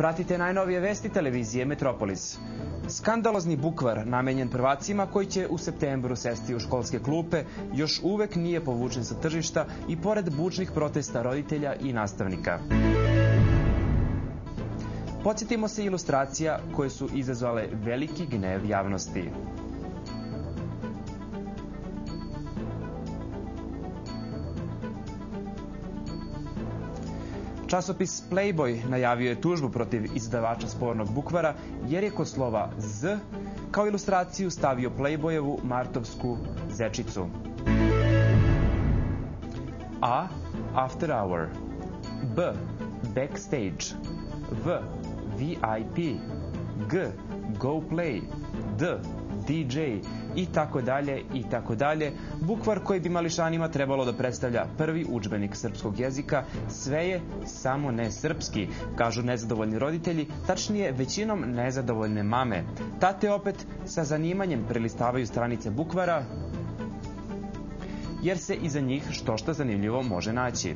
Pratite najnovije vesti televizije Metropolis. Skandalozni bukvar namenjen prvacima koji će u septembru sesti u školske klupe još uvek nije povučen sa tržišta i pored bučnih protesta roditelja i nastavnika. Podsjetimo se ilustracija koje su izazvale veliki gnev javnosti. Časopis Playboy najavio je tužbu protiv izdavača spornog bukvara jer je kod slova Z kao ilustraciju stavio Playboyevu martovsku zečicu. A. After Hour. B. Backstage. V. VIP. G. Go Play. D. DJ i tako dalje i tako dalje. Bukvar koji bi mališanima trebalo da predstavlja prvi udžbenik srpskog jezika, sve je samo ne srpski, kažu nezadovoljni roditelji, tačnije većinom nezadovoljne mame. Tate opet sa zanimanjem prelistavaju stranice bukvara, jer se iza njih što zanimljivo može naći.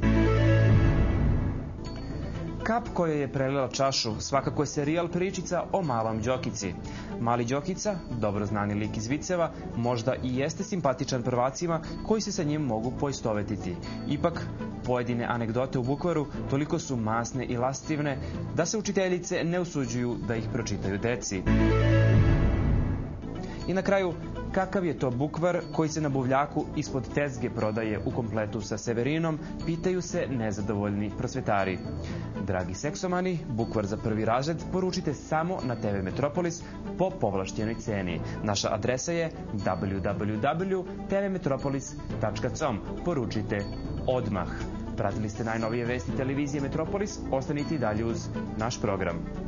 Kap koja je prelila čašu svakako je serijal pričica o malom Đokici. Mali Đokica, dobro znani lik iz viceva, možda i jeste simpatičan prvacima koji se sa njim mogu poistovetiti. Ipak, pojedine anegdote u bukvaru toliko su masne i lascivne da se učiteljice ne usuđuju da ih pročitaju deci. I na kraju, kakav je to bukvar koji se na buvljaku ispod tezge prodaje u kompletu sa Severinom, pitaju se nezadovoljni prosvetari. Dragi seksomani, bukvar za prvi razred poručite samo na TV Metropolis po povlašćenoj ceni. Naša adresa je www.tvmetropolis.com. Poručite odmah. Pratili ste najnovije vesti televizije Metropolis, ostanite i dalje uz naš program.